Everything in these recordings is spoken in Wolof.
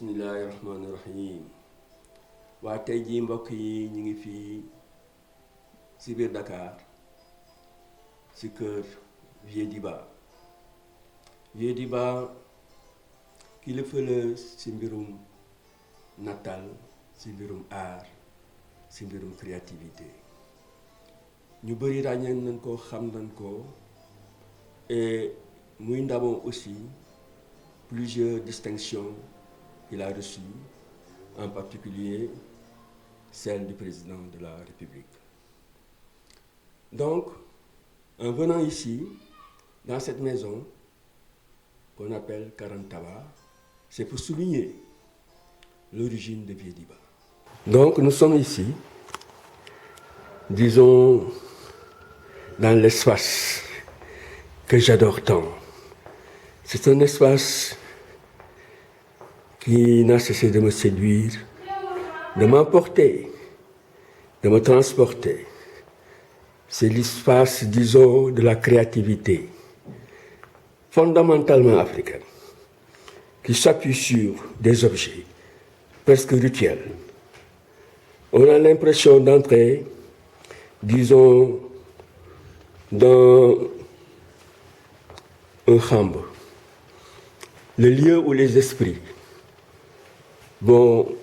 bismillahi rahmaani rahim waa tey jii mbokk yi ñu ngi fii ci biir Dakar ci kër Vieux Diba. Vieux Diba kilifa la ci mbirum natal, ci mbirum art, ci mbirum créativité. ñu bëri ràññee nañ ko, xam nañ ko, et muy ndamoo aussi plusieurs distinctions qu'il a reçues, en particulier celle du président de la République. Donc, en venant ici, dans cette maison qu'on appelle Karantaba, c'est pour souligner l'origine de Vieux Diba. Donc, nous sommes ici, disons, dans l'espace que j'adore tant. C'est un espace qui n'a cessé de me séduire, de m'emporter, de me transporter. C'est l'espace, disons, de la créativité, fondamentalement africaine, qui s'appuie sur des objets presque rituels. On a l'impression d'entrer, disons, dans un khamb, le lieu où les esprits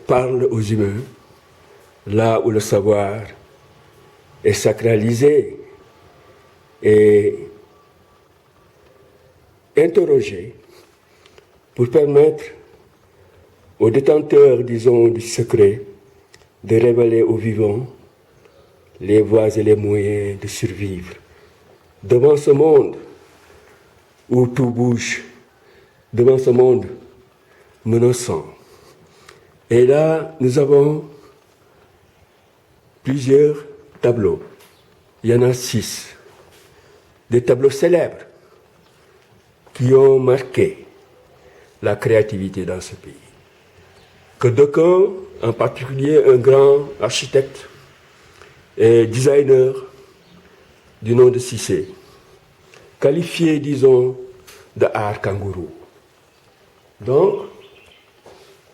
parlent aux humains, là où le savoir est sacralisé et interrogé pour permettre aux détenteurs, disons, du secret de révéler aux vivants les voies et les moyens de survivre devant ce monde où tout bouge, devant ce monde menaçant. Et là, nous avons plusieurs tableaux. Il y en a 6. Des tableaux célèbres qui ont marqué la créativité dans ce pays. Que d'aucuns, en particulier un grand architecte et designer du nom de Cissé, qualifié, disons, de art kangourou. Donc,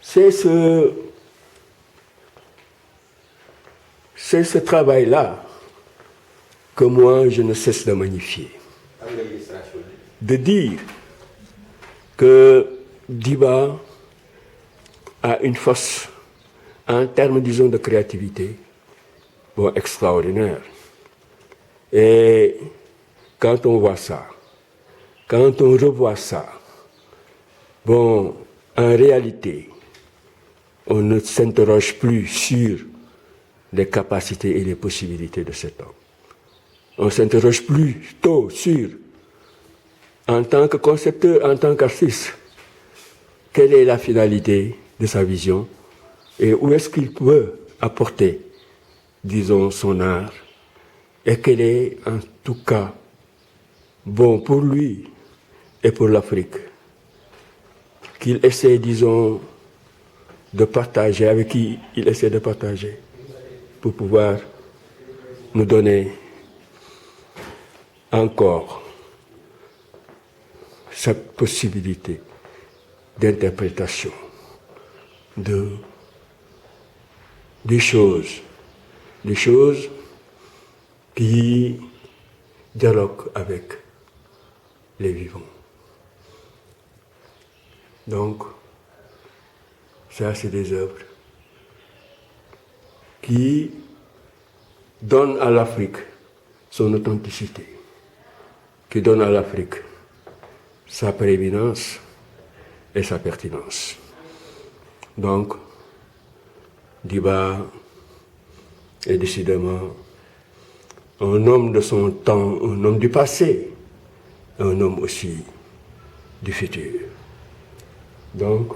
c'est ce travail-là que moi, je ne cesse de magnifier. De dire que Diba a une force en termes, disons, de créativité, extraordinaire. Et quand on voit ça, quand on revoit ça, en réalité, on ne s'interroge plus sur les capacités et les possibilités de cet homme. On ne s'interroge plus tôt sur, en tant que concepteur, en tant qu'artiste, quelle est la finalité de sa vision et où est-ce qu'il peut apporter, disons, son art, et quel est en tout cas bon pour lui et pour l'Afrique, qu'il essaie, disons, de partager, avec qui il essaie de partager, pour pouvoir nous donner encore cette possibilité d'interprétation des choses qui dialoguent avec les vivants. Donc, ça, c'est des œuvres qui donnent à l'Afrique son authenticité, qui donnent à l'Afrique sa prééminence et sa pertinence. Donc, Diba est décidément un homme de son temps, un homme du passé, un homme aussi du futur. Donc,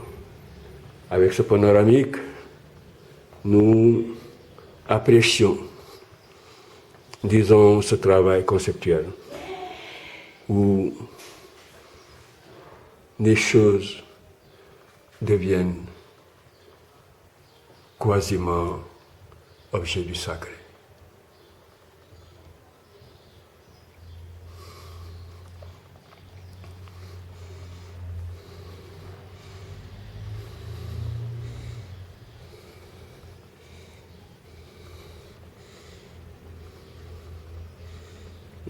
avec ce panoramique, nous apprécions, disons, ce travail conceptuel où les choses deviennent quasiment objets du sacré.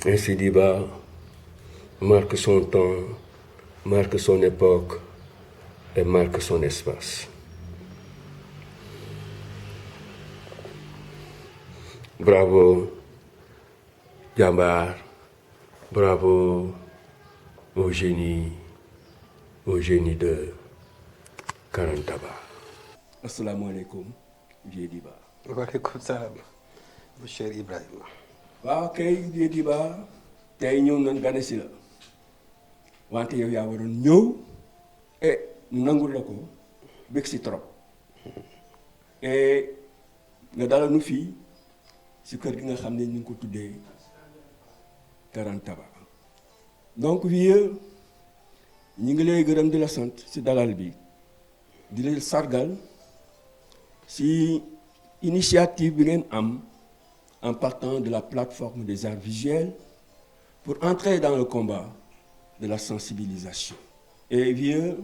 Ainsi Diba marque son temps, marque son époque et marque son espace. Bravo, Jambar, bravo au génie de Karantaba. Assalamu alaikum, Vieux Diba. Wa alaikum salam, mon cher Ibrahima. waaw kay Vieux Diba tey ñëw nañ gane si la wante yow yaa waroon ñëw nangul la ko bëgg si trop et nga dalal nu fii si kër gi nga xam ne ñu ngi ko tuddee Karantaba donc vieux ñi ngi lay gërëm di la sant si dalal bi di la sargal si initiative bi ngeen am en partant de la plateforme des arts visuels pour entrer dans le combat de la sensibilisation. Et vieux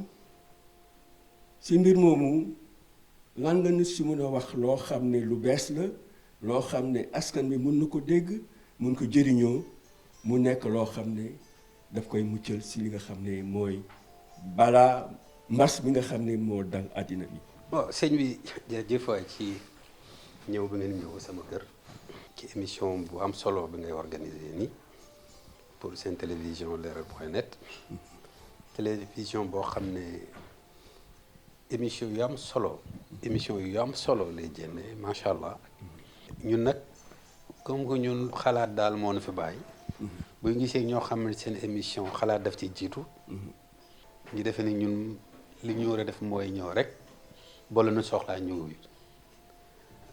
si mbir moomu lan nga ñu si mën a wax loo xam ne lu bees la loo xam ne askan bi mën na ko dégg mën ko jëriñoo mu nekk loo xam ne daf koy muccal si li nga xam ne mooy balaa mbas bi nga xam ne moo dal àddina bi. bon sëñ bi jërëjëf waay ci ñëw bi ngeen ñëw sama kër ci émission bu am solo bi ngay organiser nii pour seen télévision leral.net télévision boo xam ne émission yu am solo lay génne macha allah ñun nag comme que ñun xalaat daal moo nu fi bàyyi. bu ñu gisee ñoo xam ne seen émission xalaat daf ci jiitu. ñu defee ni ñun li ñu war a def mooy ñëw rek boole nu soxlaa ñu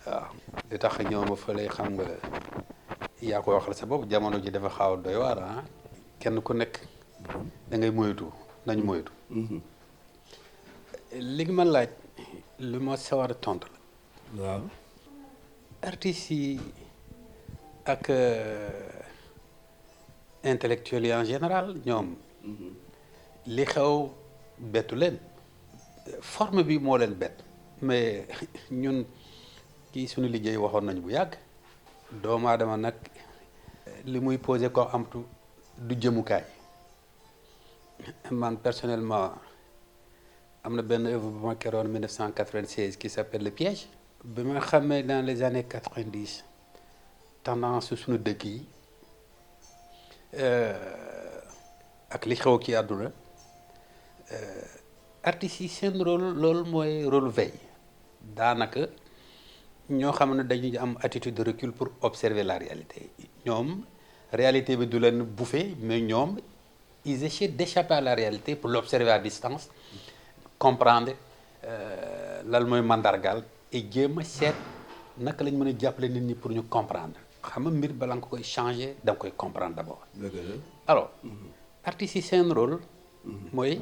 waaw li tax ñëw ma fa lay xam nga yaa ko waxal sa bopp jamono ji dafa xaw a doy waar ah kenn ku nekk da ngay moytu nañ moytu. li nga ma laaj li ma sawar a tontu la. waaw. artistes yi ak intellectuels yi en général ñoom. li xew bettu leen forme bi moo leen bett mais ñun kii suñu liggéey waxoon nañu bu yàgg doomu aadama nag li muy posé ko amtu du jëmukaay man personnellement am na benn œuvre bu ma keroon 1996 qui s'appelle Le Piège bi ma xamee dans les années 90 tendance suñu dëkk yi ak li xew ci àdduna artistes yi seen rôle loolu mooy rôle veille daanaka ñoo xam ne dañuy am attitude de recul pour observer la réalité ñoom réalité bi du leen bouffer mais ñoom ils essaient d'échapper à la réalité pour l'observer à distance comprendre lan mooy mandargal et jéem a seet naka lañ mën a jàppale nit ñi pour ñu comprendre xam nga mbir balaa nga koy changer da nga koy comprendre d'abord. alors artistes yi seen rôle mooy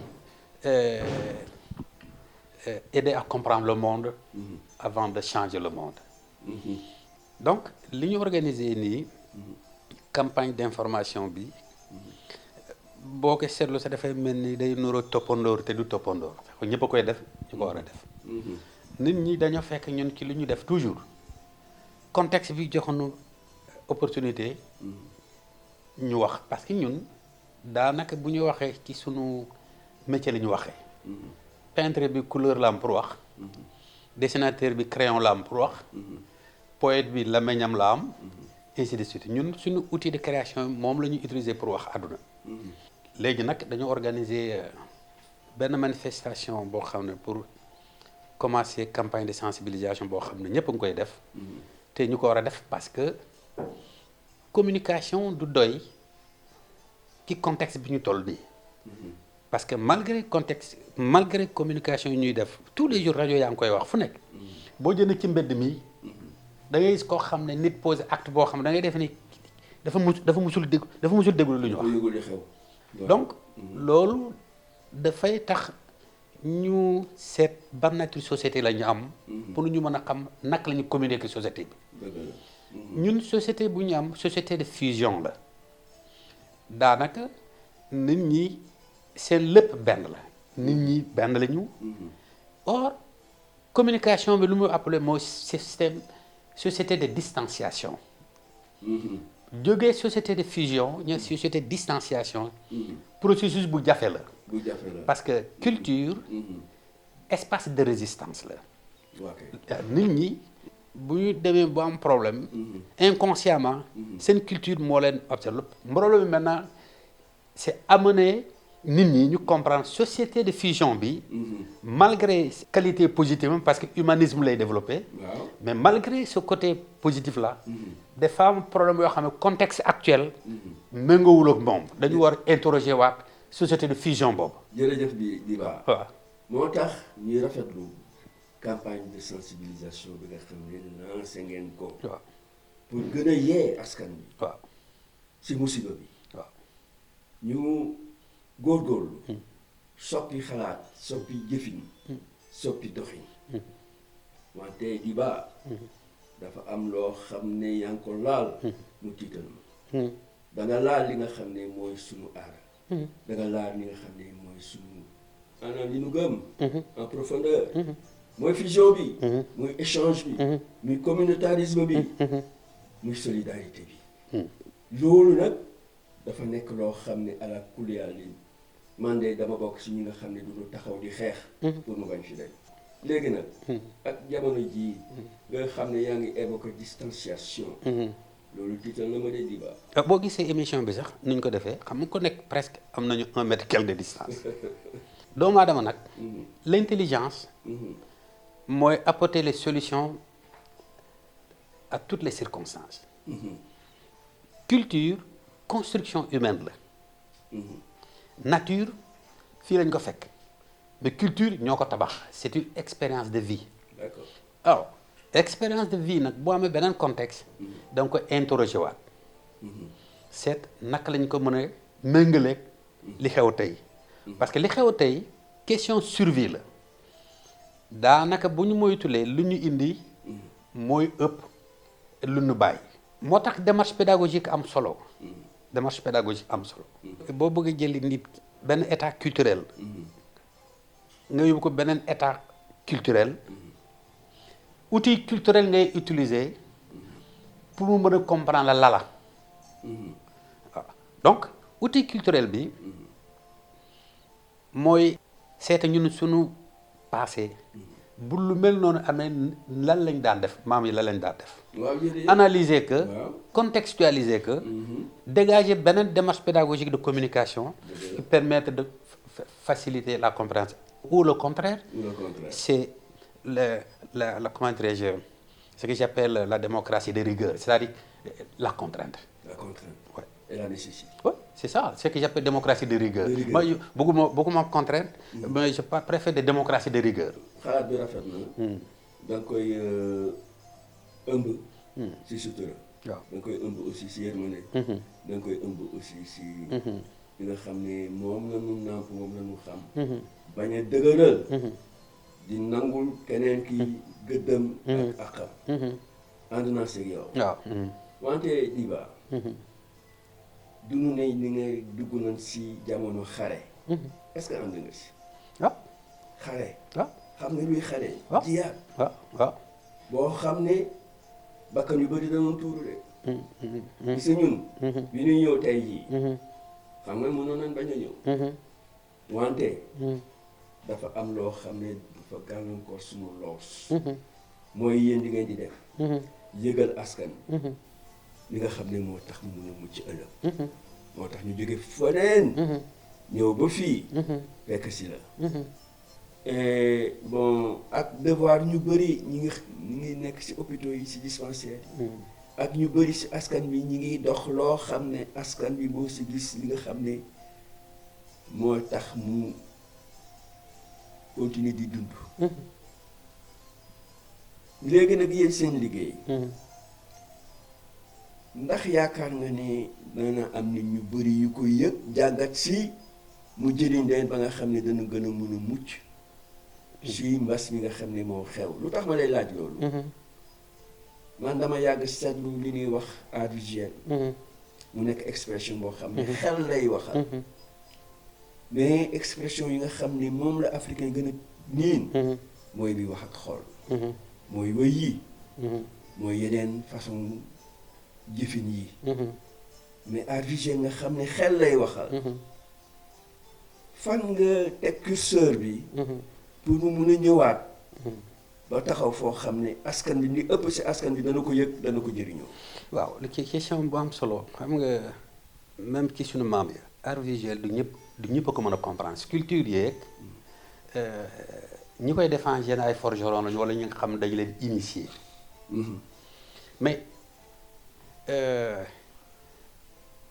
aider à comprendre le monde avant de changer le monde. Donc li ñu organiser nii campagne d'information bi boo ko seetlu sa dafay mel ni day nuroo toppandoor te du toppandoor ñëpp a koy def ñu ko war a def. nit ñi dañoo fekk ñun ci li ñu def toujours contexte bi joxoonu opportunité ñu wax parce que ñun daanaka bu ñu waxee ci sunu métier la ñu waxee. peintre bi couleur la am pour wax. dessinateur bi crayon la am pour wax. poète bi làmmiñam la am. ainsi de suite ñun suñu outil de création moom la ñu utiliser pour wax àdduna. léegi nag dañoo organiser benn manifestation boo xam ne pour commencer campagne de sensibilisation boo xam ne ñëpp a ngi koy def. te ñu ko war a def parce que communication du doy ci contexte bi ñu toll nii. parce que malgré contexte malgré communication yi ñuy def tous les jours rajo yaa ngi koy wax fu nekk. boo jënd ci mbedd mi da ngay gis koo xam ne nit posé acte boo xam ne da ngay def ni dafa musul déglu lu ñu wax. donc loolu dafay tax ñu seet ban nature société la ñu am. pour ñu mën a xam naka la ñu communiquer société bi. ñun société bu ñu am société de fusion la daanaka nit ñi seen lépp benn la nit ñi benn la ñu. or communication bi lu muy appelé mooy système société de distanciation. jógee société de fusion ñooy société de distanciation processus bu jafe la parce que culture espace de résistance la nit ñi bu ñu demee bu am problème inconsciemment seen culture moo leen observe problème bi maintenant c'est amener nit ñi ñu comprendre société de fusion bi malgré qualité positive parce que humanisme lay développé mais malgré ce côté positif là des femmes problème yoo xam ne contexte actuel méngoowul ak moom dañu war interroger waat société de fusion boobu jërëjëf di baax waaw moo tax ñuy rafetlu campagne de sensibilisation bi nga xam ne lancé ngeen ko waaw pour gën a yee askan bi waaw ci musiba bi waaw ñu góorgóorlu soppi xalaat soppi jëfin soppi doxin wante di baax dafa am loo xam ne yaa ngi ko laal mu tiital ma da nga laal li nga xam ne mooy sunu aada da nga laal li nga xam ne mooy sunu maanaam li nu gëm en profondeur mooy fusion bi muy échange bi muy communautarisme bi muy solidarité bi loolu nag dafa nekk loo xam ne ala kuliyal yi man de dama bokk si ñi nga xam ne duñu taxaw di xeex pour mu bañ fi dañ léegi nag ak jamono jii nga xam ne yaa ngi évoqué distanciation loolu tiital na ma de di baax boo gisee émission bi sax nuñ ko defee xam nga ko nekk presque am nañu 1 mètre quelque de distance doomu aadama nag l'intelligence mooy apporter les solutions à toutes les circonstances culture construction humaine la nature fii lañ ko fekk mais culture ñoo ko tabax c'est une expérience de vie d'accord alors expérience de vie nag boo amee beneen contexte da nga koy interroger waat seet naka lañ ko mën a méngaleeg li xew tey parce que li xew tey question survie la daanaka bu ñu moytulee lu ñu indi mooy ëpp lu ñu bàyyi moo tax démarche pédagogique am solo démarche pédagogique am solo boo bëgg a jëli nit benn état culturel nga yóbbu ko beneen état culturel outil culturel ngay utiliser pour mu mën a comprendre la lala waaw donc outil culturel bi mooy seeta ñun suñu passé bu lu mel noonu amee lan lañ daan def maam yi lan lañ daan def analyser que contextualiser que dégager beneen démarche pédagogique de communication qui permettre de faciliter la compréhension ou le contraire c'est la comment dirais-je ce que j'appelle la démocratie de rigueur c'est-à-dire la contrainte ouais. Et la nécessité ouais, c'est ça ce que j'appelle démocratie de rigueur moi bëgguma contrainte mais je préfère des démocraties de rigueur xalaat bi rafet na da nga koy ëmb si sutura waaw da nga koy ëmb aussi si yërmande da nga koy ëmb aussi si li nga xam ne moom la ñu nàmp moom la ñu xam bañ a dëgëral di nangul keneen ki gëddëm ak àqam ànd naa si yow waaw wante Diba dunu ne ni nga dugg nañ si jamono xare est-ce que ànd nga si waaw xare waaw xam nga luy xare jiyaat waaw boo xam ne bakkan yu bëri danoon tuuru de gis ñun bi ñuy ñëw tey jii xam nga mënoon nañ bañ a ñëw wante dafa am loo xam ne dafa gàllankoor suñu loos mooy yéen di ngeen di def yëgal askan li nga xam ne moo tax mu mën a mucc ëllëg moo tax ñu jóge feneen ñëw ba fii fekk si la bon ak devoir ñu bëri ñi ngi nekk si hôpitaux yi si dispensaires yi ak ñu bëri si askan bi ñi ngi dox loo xam ne askan bi moo si gis li nga xam ne moo tax mu continuer di dund léegi nag yéen seen liggéey ndax yaakaar nga ne dana am nit ñu bëri yu ko yëg jàngat si mu jëriñ leen ba nga xam ne dana gën a mën a mucc si mbas mi nga xam ne moo xew lu tax ma lay laaj loolu man dama yàgg seetlu li ñuy wax art visuel mu nekk expression boo xam ne xel lay waxal mais expression yi nga xam ne moom la africain gën a niin mooy bi wax ak xol mooy wëy yi mooy yeneen façon jëfin yi mais art visuel nga xam ne xel lay waxal fan nga teg curseur bi pour mu mun a ñëwaat ba taxaw foo xam ne askan bi li ëpp si askan bi dana ko yëg dana ko jëriñoo. waaw li ci question bu am solo xam nga même ci suñu maam yi art visuel du ñëpp a ko mën a comprendre sculpture yeeg ñi koy def en général ay forgeron lañu wala ñi nga xam ne dañu leen initier mais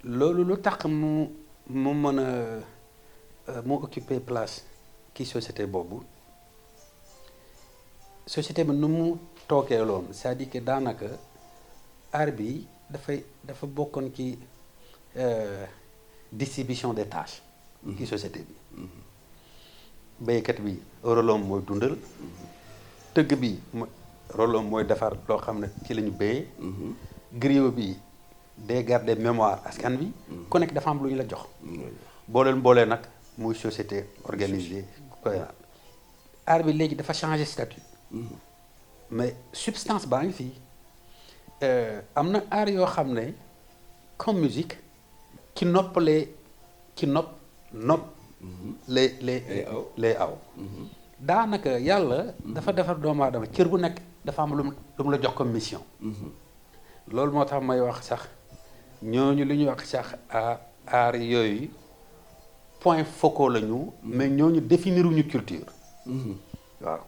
loolu lu tax mu mën a mu occuper place ci société boobu société bi nu mu tookee loon c'est-à-dire que daanaka art bi dafa bokkoon ci distribution des tâches ci société bi béykat bi rôlam mooy dundal tëgg bi rôlam mooy defar loo xam ne ci la ñu béyee griot bi day garder mémoire askan bi ku nekk dafa am lu ñu la jox boolee nag muy société organisée cohérente art bi léegi dafa changer statut mais substance baa ngi fii am na art yoo xam ne comme musique ki nopp lay aw daanaka yàlla dafa defar doomu aadama cër bu nekk dafa am lu mu la jox comme mission loolu moo tax may wax sax ñooñu li ñuy wax sax art yooyu point focaux la ñu mais ñooñu définiruñu culture waaw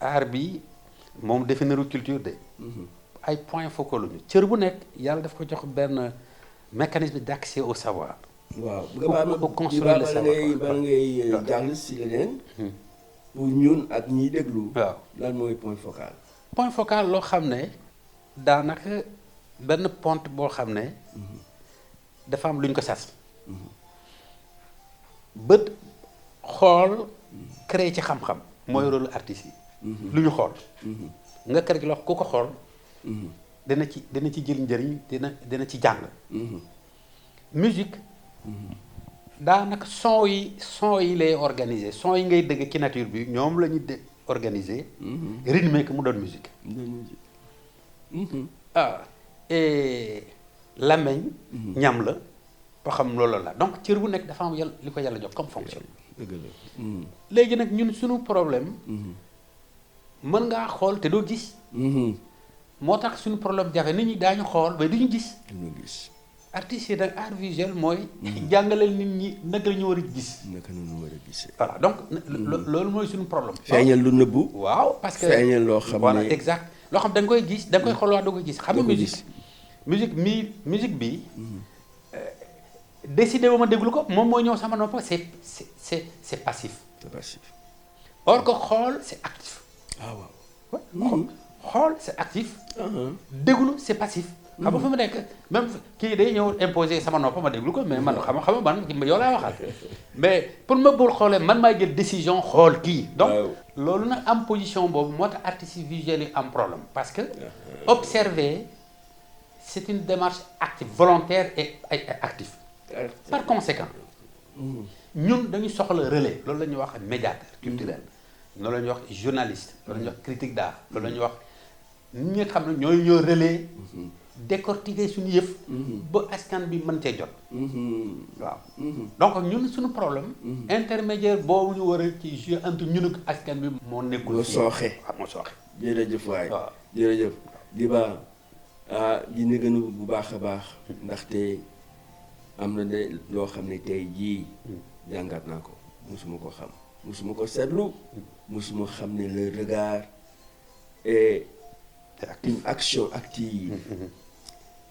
art bi moom définiru culture de ay point focaux la ñu cër bu nekk yàlla daf ko jox benn mécanisme d'accès au savoir waaw pour construire le savoir ba ngay jàll si leneen pour ñun ak ñiy déglu waaw lan mooy point focal point focal loo xam ne daanaka benn pont boo xam ne dafa am lu ñu ko sas bët xool créer ci xam-xam mooy rôle artiste yi lu ñu xool nga créer ci loo ku ko xool dana ci jël njëriñ dina ci jàng musique daanaka son yi lay organiser son yi ngay dëgg ci nature bi ñoom la ñu organiser rythme que mu doon musique et làmmiñ ñam la ba xam loolu la donc cër bu nekk dafa am yàlla li ko yàlla jox comme fonction léegi nag ñun suñu problème mën ngaa xool te doo gis moo tax suñu problème jafe nit ñi daañu xool mais duñu gis artistes yi nag art visuel mooy jàngaleel nit ñi naka la ñu war a gis voilà donc loolu mooy suñu problème feeñal lu nëbbu waaw parce que feeñal loo xam ne voilà exact loo xam da nga koy gis da nga koy xool wax da nga koy gis xam nga musique bi décidé ba ma déglu ko moom mooy ñëw sama nopp c'est passif or que xool c'est actif xool c'est actif déglu c'est passif xam nga fa mu nekk même kii day ñëw imposer sama nopp ma déglu ko mais man xam nga man yow laay waxal mais pour ma bul xoolee man maay jël décision xool kii donc loolu nag am position boobu moo tax artistes visuels yi am problème parce que observer c'est une démarche active volontaire et active par conséquent ñun dañu soxla relais loolu la ñuy wax médiateur culturel loolu la ñuy wax journaliste loolu la ñuy wax critique d'art loolu la ñuy wax ñi nga xam ne ñoo relais décortiquer suñu yëf ba askan bi mën cee jot waaw donc ñun suñu problème intermédiaire boobu ñu war a ci jouer entre ñun ak askan bi moo nekkul moo sooxe jërëjëf waay jërëjëf Diba di na gën bu baax a baax ndaxte am na de loo xam ne tey jii jàngat naa ko musuma ko xam musuma ko seetlu musuma xam ne le regard est une action active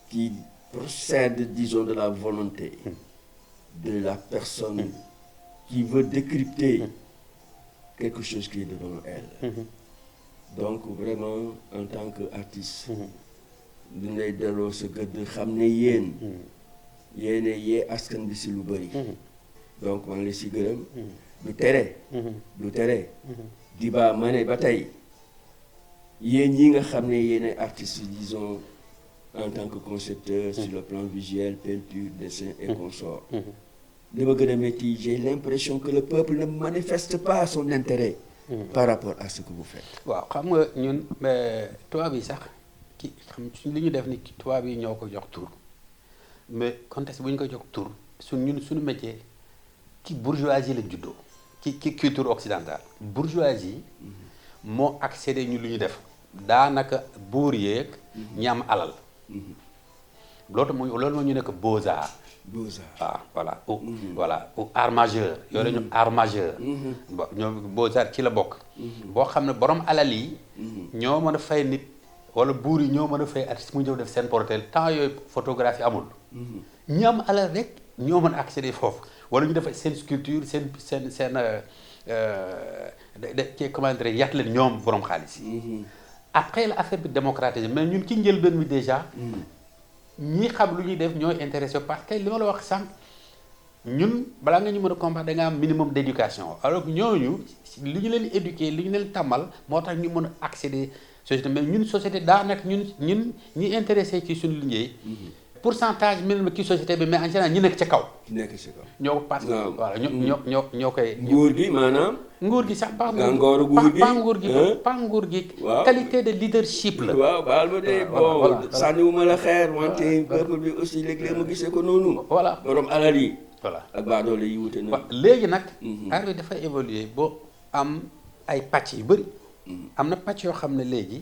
qui procède, disons, de la volonté de la personne qui veut décrypter quelque chose qui est devant elle. Donc vraiment, en tant qu'artiste, ñu lay delloo sa gëdd xam ne yéene yee askan bi si lu bëri. Donc maa ngi lay si gërëm. du tere. Diba ma ne ba tey yéen ñi nga xam ne yéen artistes disons en tant que concepteur sur le plan visuel, peinture, dessin et consorts. li ma gën a métti j'ai l'impression que le peuple ne manifeste pas son intérêt par rapport à ce que vous faites. waaw xam nga ñun tubaab yi sax ki xam li ñu def ni tubaab yi ñoo ko jox tur mais contexte bu ñu ko jox tur suñu métier ci bourgeoisie la juddoo ci culture occidentale bourgeoisie moo accédé ñu lu ñu def daanaka buur yeeg ñi am alal loolu moo ñu nekk beaux-arts waaw voilà ou art majeur yooyu la ñu art majeur ñoom beaux-arts ci la bokk boo xam ne borom alal yi ñoo mën a fay nit wala buur yi ñoo mën a fay artiste mu ñëw def seen portrait temps yooyu photographie amul ñi am alal rek ñoo mën a accéder foofu wala ñu def seen sculpture seen comment dire yàtt leen ñoom borom xaalis yi après la affaire bi démocratisé mais ñun ci njëlbeen bi déjà ñi xam lu ñuy def ñooy intéressé parce que li ma la wax sànq ñun balaa nga ñu mën a comprendre da nga am minimum d'éducation alors que ñooñu li ñu leen éduquer li ñu leen tàmmal moo tax ñu mën a accéder société mais ñun société daanaka ñun ñi intéressé ci suñu liggéey pourcentage minimum ci société bi mais en général ñi nekk ca kaw. ñoo ko parce que voilà ñoo koy. nguur gi maanaam. nguur gi sax pas nguur gi. waaw qualité de leadership la. waaw baal ma de bon sànniwuma la xeer wante peuple bi aussi léeg-léeg mu gisee ko noonu. voilà borom alal yi. voilà ak baadoole yi wute na. léegi nag. art bi dafa évoluer boo am ay pàcc yu bëri. am na pàcc yoo xam ne léegi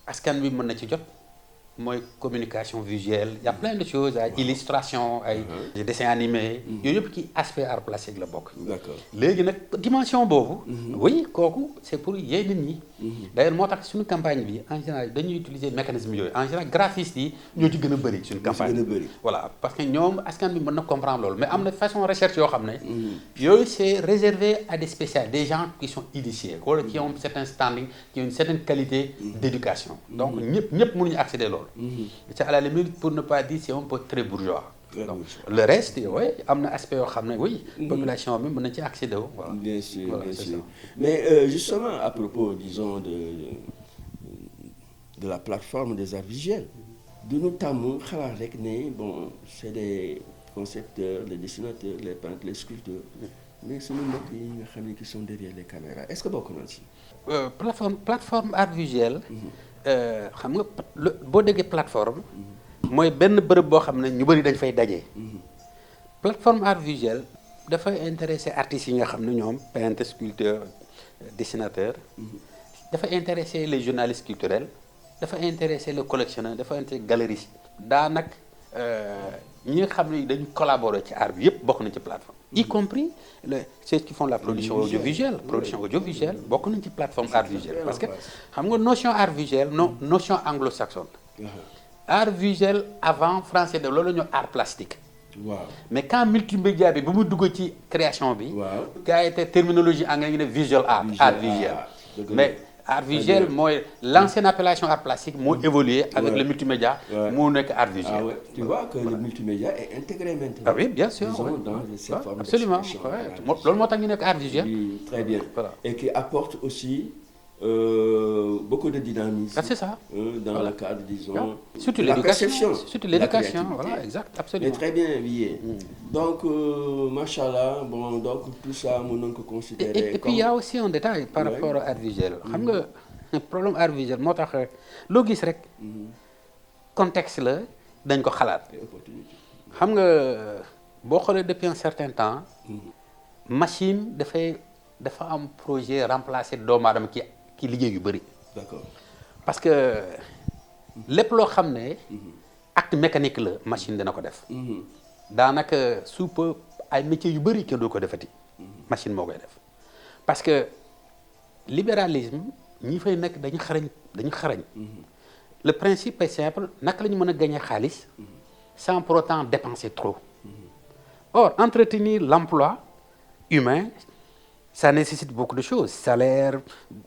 askan bi mën na ci jot. mooy communication visuelle il y a plein de choses ay illustration ay dessin animé yooyu yëpp ci aspect art plastique la bokk. D'accord. léegi nag dimension boobu oui kooku c'est pour yee nit ñi d'ailleurs moo tax suñu campagne bi en général dañuy utiliser mécanisme yooyu en général graphistes yi ñoo ci gën a bëri suñu campagne voilà parce que ñoom askan bi mën na comprendre loolu mais am na façon recherche yoo xam ne yooyu c'est réservé à des spécialistes des gens qui sont initiés wala qui ont certain standing qui ont une certaine qualité d'éducation donc ñëpp mënuñu accéder loolu c'est à la limite pour ne pas dire c'est un peu très bourgeois. Donc, le reste oui am na aspect yoo xam ne oui population bi mën na ci accéder wu voilà. Bien sûr, voilà, bien sûr. Ça. Mais justement à propos disons de la plateforme des arts visuels duñu tàmm xalaat rek ne bon c'est des concepteurs les dessinateurs les peintres les sculpteurs mais suñu mbokk yi nga xam ne qui sont derrière les caméras est-ce que bokk na ci. plateforme art visuel xam nga boo déggee plateforme mooy benn bërëb boo xam ne ñu bëri dañ fay daje. plateforme art visuel dafay intéresser artistes yi nga xam ne ñoom peintre sculpteur dessinateur dafa intéresser les journalistes culturels dafa intéresser le collectionneur dafa intéresser galeriste daanaka ñi nga xam ne dañu collaborer ci art bi yëpp bokk nañ ci plateforme y compris ceux qui font la production audiovisuelle bokk nañ ci plateforme art visuel parce que xam nga notion art visuel notion anglo-saxonne art visuel avant français de loolu la ñu art plastique waaw mais quand multimédia bi bu mu dugg ci création bi gars yi te terminologie anglais ñu ne visual art visuel mais art visuel mooy l'ancienne appellation art plastique moo évolué avec le multimédia moo nekk art visuel. Tu vois que le multimédia est intégré maintenant. Ah oui bien sûr dans cette forme absolument loolu moo tax ñu nekk art visuel. Oui, très bien voilà. Et qui apporte aussi beaucoup de dynamisme. Ah, c'est ça. Dans le cadre disons. Surtout la l'éducation. perception. L'éducation voilà exact absolument. Mais très bien habillé. Donc machallah bon donc tout ça mën nañu ko considérer. Et puis il y a aussi un détail par rapport à art visuel. xam nga problème art visuel moo tax loo gis rek. contexte la dañ ko xalaat. xam nga boo xoolee depuis un certain temps. machine dafa am projet remplacer doomu aadama ki liggéey yu bëri. D'accord. parce que lépp loo xam ne acte mécanique la machine dina ko def. daanaka suupa ay métiers yu bëri kenn doo ko defati. machine moo koy def parce que libéralisme ñi fay nekk dañu xarañ. le principe est simple naka la ñu mën a gagner xaalis sans pour autant dépenser trop. or entretenir l'emploi humain ça nécessite beaucoup de choses salaire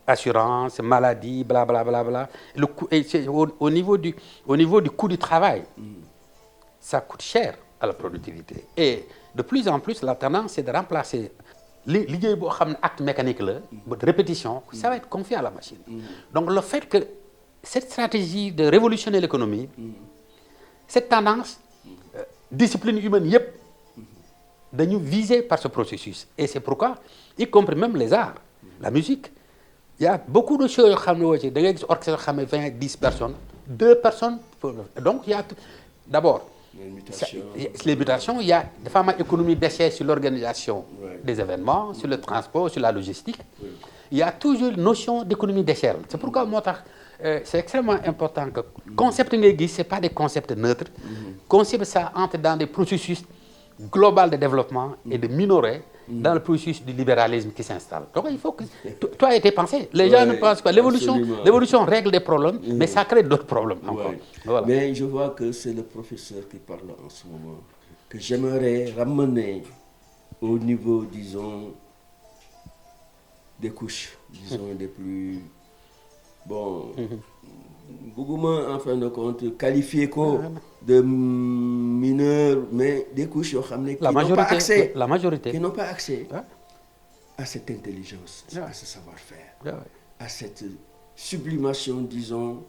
assurance maladie bla bla bla bla le coût et c'est au niveau du coût du travail ça coûte cher à la productivité et de plus en plus la tendance c'est de remplacer liggéey boo xam ne acte mécanique la de répétition ça va être confié à la machine donc le fait que cette stratégie de révolutionner l'économie cette tendance discipline humaine yëpp dañu visé par ce processus et c'est pourquoi y compris même les arts la musique il y a beaucoup de choses yoo xam ne woo ci da ngay gis orchestre yoo xam ne 20 10 personnes 2 personnes. Donc, il y a d'abord les mutations, il y a des femmes économie d'échelle sur l'organisation des événements, sur le transport, sur la logistique. Il y a toujours une notion d'économie d'échelle. C'est pourquoi c'est extrêmement important que le concept ce n'est pas des concepts neutres. Concept, ça entre dans des processus global de développement et de minorer dans le processus du libéralisme qui s'installe. Donc il faut que tout a été pensé. Les gens ne pensent pas. L'évolution règle des problèmes, mais ça crée d'autres problèmes encore. Voilà. Mais je vois que c'est le professeur qui parle en ce moment, que j'aimerais ramener au niveau, disons, des couches, disons, des plus... Bon, beaucoup en fin de compte, qualifié de mineurs, mais des couches qui n'ont pas accès, qui n'ont pas accès à cette intelligence, à ce savoir-faire, à cette sublimation, disons,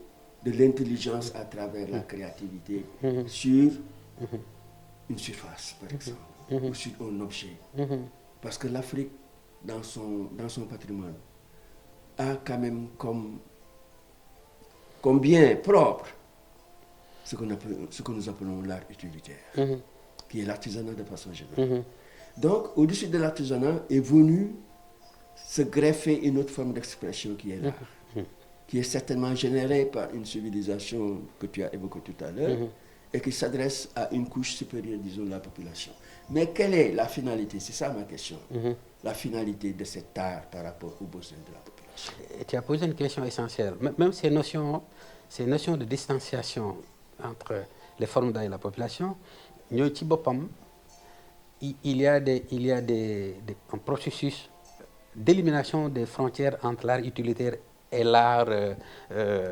de l'intelligence à travers la créativité sur une surface, par exemple, ou sur un objet. Parce que l'Afrique, dans son patrimoine, a quand même comme bien propre ce que nous appelons l'art utilitaire, qui est l'artisanat de façon générale. Donc, au-dessus de l'artisanat est venu se greffer une autre forme d'expression qui est l'art, qui est certainement générée par une civilisation que tu as évoquée tout à l'heure, et qui s'adresse à une couche supérieure, disons, de la population. Mais quelle est la finalité? C'est ça ma question. La finalité de cet art par rapport aux besoins de la population. Et tu as posé une question essentielle. Même ces notions de distanciation entre les formes d'art et la population, il y a un processus d'élimination des frontières entre l'art utilitaire et l'art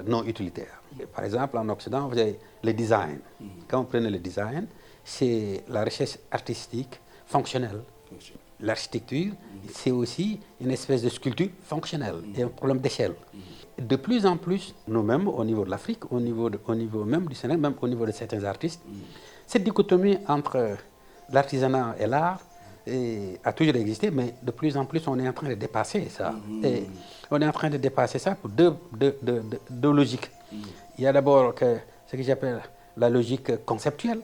non utilitaire. Par exemple, en Occident, vous avez le design. Quand vous prenez le design, c'est la recherche artistique fonctionnelle. L'architecture, c'est aussi une espèce de sculpture fonctionnelle. Il y a un problème d'échelle. De plus en plus, nous-mêmes, au niveau de l'Afrique, au niveau même du Sénégal, même au niveau de certains artistes, cette dichotomie entre l'artisanat et l'art a toujours existé, mais de plus en plus, on est en train de dépasser ça. Et on est en train de dépasser ça pour deux logiques. Il y a d'abord ce que j'appelle la logique conceptuelle.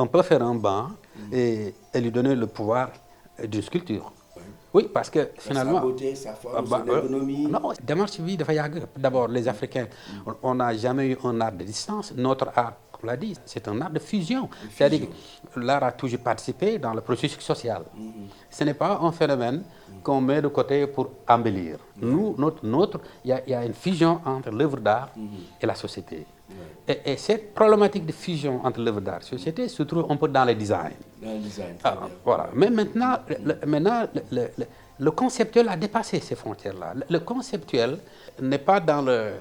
On peut faire un banc et lui donner le pouvoir d'une sculpture. Oui, parce que finalement... Sa beauté, sa forme, son ergonomie... Non, d'abord, les Africains, on n'a jamais eu un art de distance. Notre art, comme on l'a dit, c'est un art de fusion. C'est-à-dire que l'art a toujours participé dans le processus social. Ce n'est pas un phénomène qu'on met de côté pour embellir. Nous, il y a une fusion entre l'œuvre d'art et la société. Et cette problématique de fusion entre l'œuvre d'art et la société se trouve un peu dans le design. Dans le design, voilà. Mais maintenant, le conceptuel a dépassé ces frontières-là. Le conceptuel n'est pas dans le...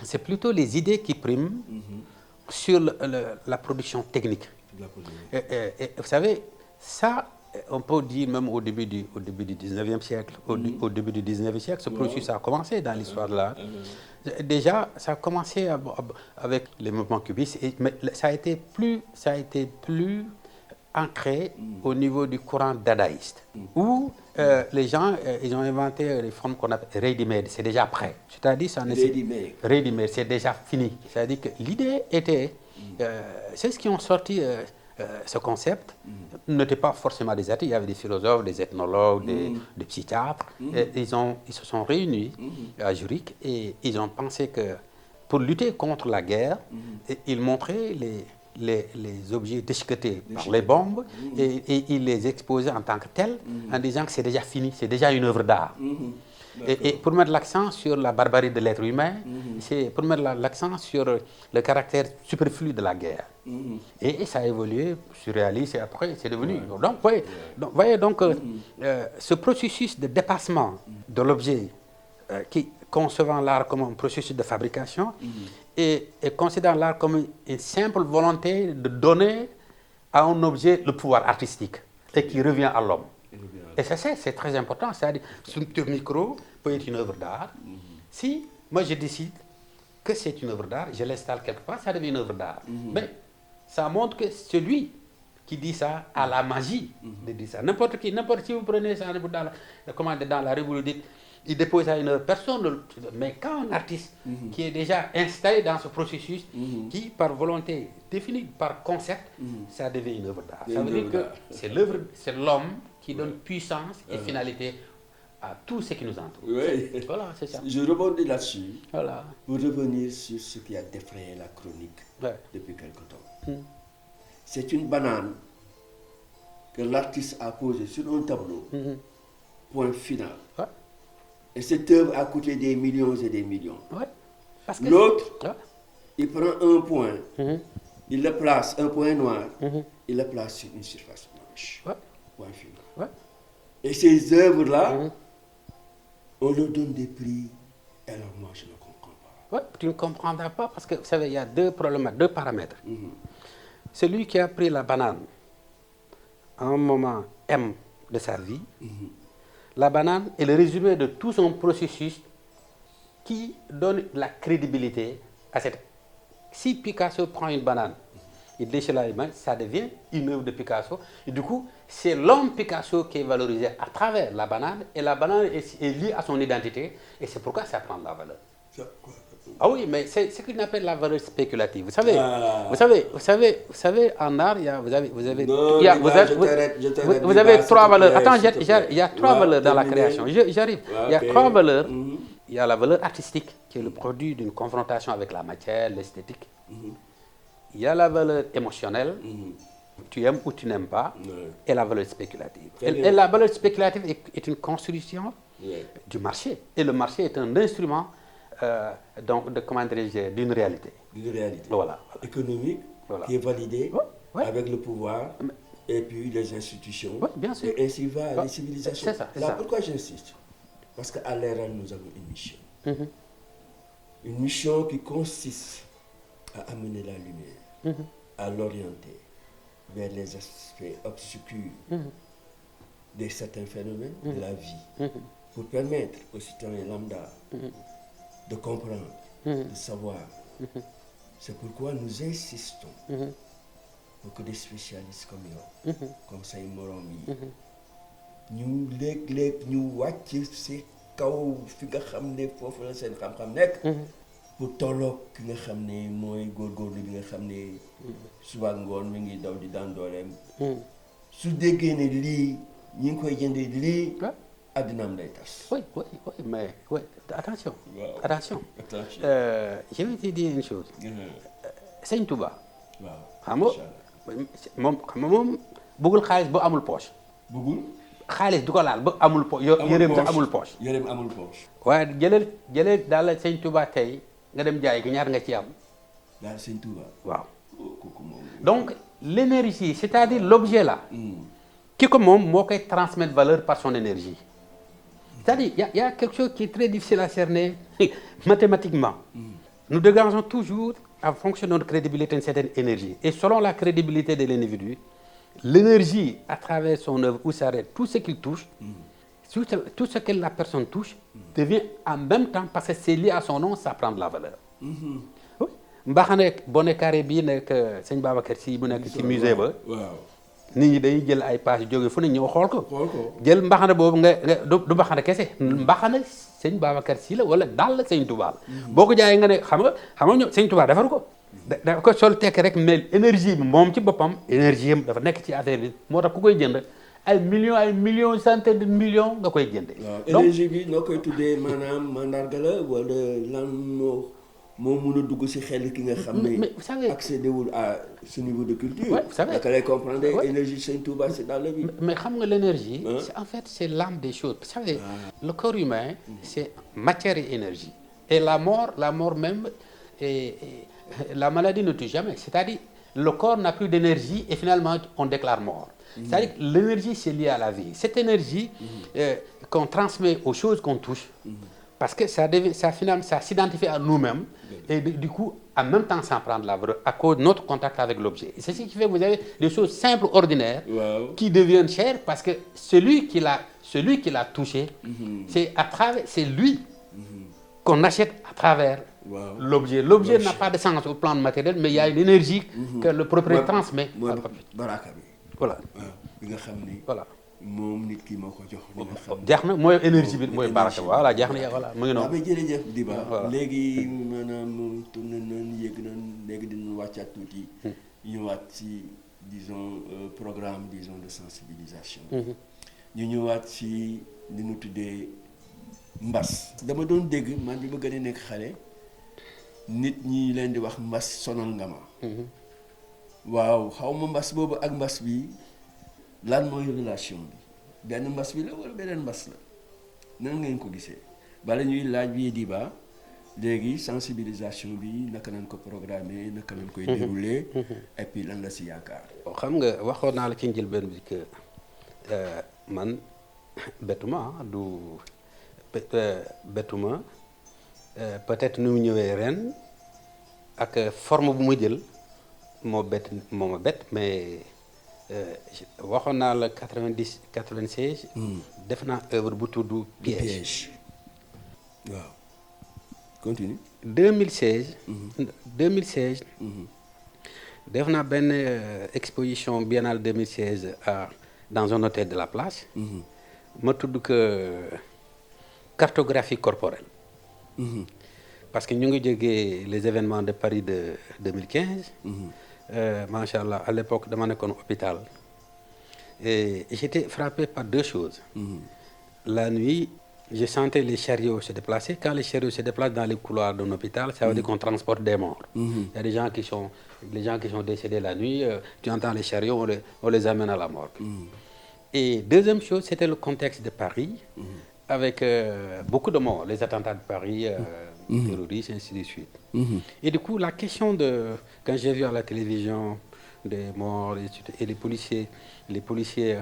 C'est plutôt les idées qui priment sur la production technique. Et vous savez, ça, on peut dire même au début du 19e siècle, au début du 19e siècle, ce processus a commencé dans l'histoire de l'art. Déjà, ça a commencé avec les mouvements cubistes, mais ça a été plus ancré au niveau du courant dadaïste, où les gens ils ont inventé les formes qu'on appelle ready-made, c'est déjà prêt. C'est-à-dire ready-made, c'est déjà fini. C'est-à-dire que l'idée était, c'est ce qui ont sorti ce concept, n'était pas forcément des artistes, il y avait des philosophes, des ethnologues, des psychiatres. Ils se sont réunis à Zurich et ils ont pensé que pour lutter contre la guerre, ils montraient les objets déchiquetés par les bombes et ils les exposaient en tant que tels en disant que c'est déjà fini, c'est déjà une œuvre d'art. Et pour mettre l'accent sur la barbarie de l'être humain, c'est pour mettre l'accent sur le caractère superflu de la guerre. Et ça a évolué, surréaliste, et après c'est devenu... Voyez donc ce processus de dépassement de l'objet qui concevant l'art comme un processus de fabrication et considérant l'art comme une simple volonté de donner à un objet le pouvoir artistique et qui revient à l'homme. Et ça, c'est très important. C'est-à-dire, structure micro peut être une œuvre d'art. Si moi je décide que c'est une œuvre d'art, je l'installe quelque part, ça devient une œuvre d'art. Mais ça montre que celui qui dit ça a la magie de dire ça. N'importe qui, vous prenez ça dans la République, il dépose à une œuvre, personne ne... Mais quand un artiste qui est déjà installé dans ce processus, qui par volonté définie par concept, ça devient une œuvre d'art. Ça veut dire que c'est l'homme qui donne puissance et finalité à tout ce qui nous entoure. Oui. Voilà, c'est ça. Je rebondis là-dessus Voilà. pour revenir sur ce qui a défrayé la chronique depuis quelque temps. C'est une banane que l'artiste a posée sur un tableau, point final. Ouais. Et cette œuvre a coûté des millions et des millions. Ouais. Parce que l'autre, ouais. il prend un point, il le place, un point noir, il le place sur une surface blanche. Ouais. Point final. Ouais. Et ces œuvres-là, on leur donne des prix. Alors moi, je ne comprends pas. Ouais, tu ne comprendras pas parce que, vous savez, il y a deux paramètres. Celui qui a pris la banane à un moment M de sa vie, la banane est le résumé de tout son processus qui donne la crédibilité à cette... Si Picasso prend une banane, il déchire la main, ça devient une œuvre de Picasso. Et du coup, c'est l'homme Picasso qui est valorisé à travers la banane, et la banane est liée à son identité, et c'est pourquoi ça prend de la valeur. Ah oui, mais c'est ce qu'on appelle la valeur spéculative. Vous savez, en art, vous avez trois valeurs. Attends, il y a trois valeurs dans la création. J'arrive. Il y a trois valeurs. Il y a la valeur artistique, qui est le produit d'une confrontation avec la matière, l'esthétique. Il y a la valeur émotionnelle, tu aimes ou tu n'aimes pas, et la valeur spéculative. Et la valeur spéculative est une construction du marché. Et le marché est un instrument donc d'une réalité. D'une réalité. Voilà. Économique, qui est validée avec le pouvoir et puis les institutions. Bien sûr. Et ainsi va les civilisations. C'est ça. Pourquoi j'insiste? Parce qu'à l'ERA, nous avons une mission. Une mission qui consiste à amener la lumière, à l'orienter vers les aspects obscurs de certains phénomènes de la vie, pour permettre aux citoyens lambda de comprendre, de savoir. C'est pourquoi nous insistons pour que des spécialistes comme yow, comme say morom yi, ñu léeg-léeg ñu wàcc si kaw fi nga xam ne foofu la seen xam-xam nekk, pour tolloog ki nga xam ne mooy góorgóorlu bi nga xam ne suba ngoon mi ngi daw di daan dooleem. Su déggee ne lii ñi ngi koy jëndee lii, addinaam day tas. Oui, mais attention. Wow. Attention. Je vais te dire une chose. Sëñ Touba. Waaw. xam nga moom bëggul xaalis ba amul poche. Bëggul. xaalis du ko laal ba amul poche yëreem sax amul poche. Yëreem amul poche. waaye jëleel daal la Sëñ Touba tey nga dem jaay ko ñaar nga ci am. daal Sëñ Touba. waaw. Kooku moom. Donc l'énergie, c'est-à-dire l'objet là, qui comme moo koy transmettre valeur par son énergie. C'est-à-dire il y a quelque chose qui est très difficile à cerner mathématiquement. Nous dégageons toujours en fonction de notre crédibilité une certaine énergie. Et selon la crédibilité de l'individu, l'énergie à travers son œuvre où s'arrête, tout ce qu'il touche, tout ce que la personne touche, devient en même temps, parce que c'est lié à son nom, ça prend de la valeur. Oui. Mbaxane bonnet carré bii nekk sëñ Babacar Sy bu nekk ci musée ba. Waaw. nit ñi dañuy jël ay paas jóge fu ne ñëw xool ko. jël mbaxane boobu nga du mbaxane kese. mbaxane sëñ Babacar Sy la wala daal la sëñ Touba la. boo ko jaayee nga ne xam nga ñoom sëñ Touba defaru ko. dafa ko sol tekk rek mais énergie bi moom ci boppam énergie am dafa nekk ci affaire bi moo tax ku koy jënd ay millions centaines de millions nga koy jënde. waaw énergie bi noo koy tuddee maanaam mandarga la wala lan moo mun a dugg si xel ki nga xam ne. mais vous savez accédé wul à ce niveau de culture. Ouais, vous savez naka lay comprendre énergie Sëñ Touba c'est dans la vie. mais xam nga l'énergie. En fait c'est l'âme des choses. Vous savez le corps humain c'est matière et énergie. Et la mort même la maladie ne tue jamais. C'est-à-dire le corps n'a plus d'énergie et finalement on déclare mort. C'est-à-dire que l'énergie c'est lié à la vie. Cette énergie qu'on transmet aux choses qu'on touche. Parce que ça s'identifie à nous-mêmes et du coup, en même temps, ça prend de la valeur à cause de notre contact avec l'objet. C'est ce qui fait que vous avez des choses simples, ordinaires, qui deviennent chères parce que celui qui l'a touché, c'est lui qu'on achète à travers l'objet. L'objet n'a pas de sens au plan matériel, mais il y a une énergie que le propriétaire transmet. Baraka bi. Voilà. Bi nga xam ni. Voilà. moom nit ki moo ko jox. li nga xam jeex na mooy énergie bi mooy baraka voilà jeex na voilà mu ngi noonu. mais jërëjëf Diba. Voilà. léegi maanaam tourné nañ yëg nañ léegi dinañ wàccaat tuuti. ñëwaat ci disons programme disons de sensibilisation. ñu ñëwaat ci li ñu tuddee mbas. dama doon dégg man bi ma gën a nekk xale nit ñi leen di wax mbas sonal nga ma. waaw xaw ma mbas boobu ak mbas bi lan mooy relation bi benn mbas bi la wala beneen mbas la nan ngeen ko gisee bala ñuy laaj bii Diba léegi sensibilisation bi naka nañ ko programmer naka nañ koy dérouler et puis lan la si yaakaar. xam nga waxoon naa la ci njëlbeen bi que man bettuma bettuma peut-être nu mu ñëwee ren ak forme bu mu jël moo ma bett mais waxoon naa la 90 96. def naa œuvre bu tudd piège. waaw continue. 2016. 2016. def naa benn exposition biennale 2016 dans un hôtel de la place. ma tudd que cartographie corporelle. parce que ñu ngi jógee les événements de Paris de 2015. macha allah à l'époque dama nekkoon hôpital et j'étais frappé par deux choses. La nuit je sentais les chariots se déplacer. Quand les chariots se déplacent dans les couloirs d'un hôpital, ça veut dire qu'on transporte des morts. Il y a des gens qui sont décédés la nuit, tu entends les chariots, on les amène à la morgue. Et deuxième chose, c'était le contexte de Paris, avec beaucoup de morts, les attentats de Paris, terroristes, ainsi de suite. Et du coup, la question quand j'ai vu à la télévision des morts et les policiers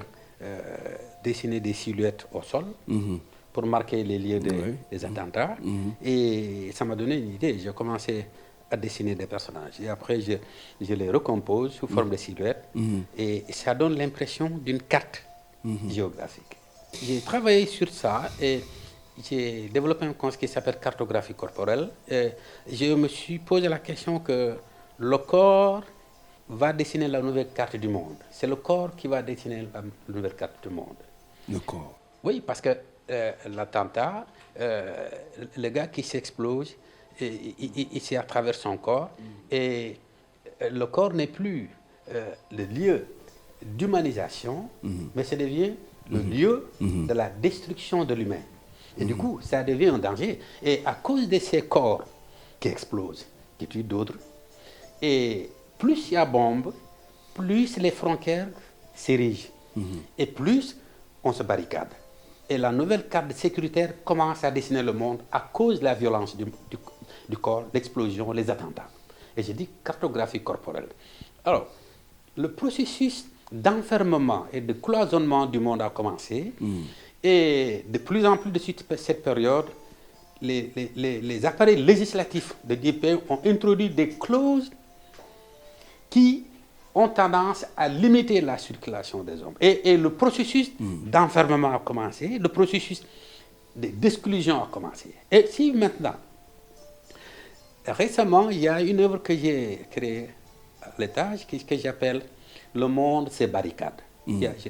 dessiner des silhouettes au sol, pour marquer les lieux des attentats. Et ça m'a donné une idée. J'ai commencé à dessiner des personnages. Et après, je les recompose sous forme de silhouettes. Et ça donne l'impression d'une carte géographique. J'ai travaillé sur ça et j'ai développé un concept qui s'appelle cartographie corporelle. Et je me suis posé la question que le corps va dessiner la nouvelle carte du monde. C'est le corps qui va dessiner la nouvelle carte du monde. Le corps. Oui, parce que l'attentat, le gars qui s'explose, c'est à travers son corps. Et le corps n'est plus le lieu d'humanisation, mais ça devient le lieu de la destruction de l'humain. Et du coup, ça devient un danger. Et à cause de ces corps qui explosent, qui tuent d'autres, et plus il y a bombe, plus les frontières s'érigent. Et plus on se barricade. Et la nouvelle carte sécuritaire commence à dessiner le monde à cause de la violence du corps, l'explosion, les attentats. Et j'ai dit cartographie corporelle. Alors, le processus d'enfermement et de cloisonnement du monde a commencé. Et de plus en plus de cette période, les appareils législatifs de différents pays ont introduit des clauses qui ont tendance à limiter la circulation des hommes. Et le processus d'enfermement a commencé, le processus d'exclusion a commencé. Et si maintenant, récemment, il y a une œuvre que j'ai créée à l'étage que j'appelle « Le monde se barricade »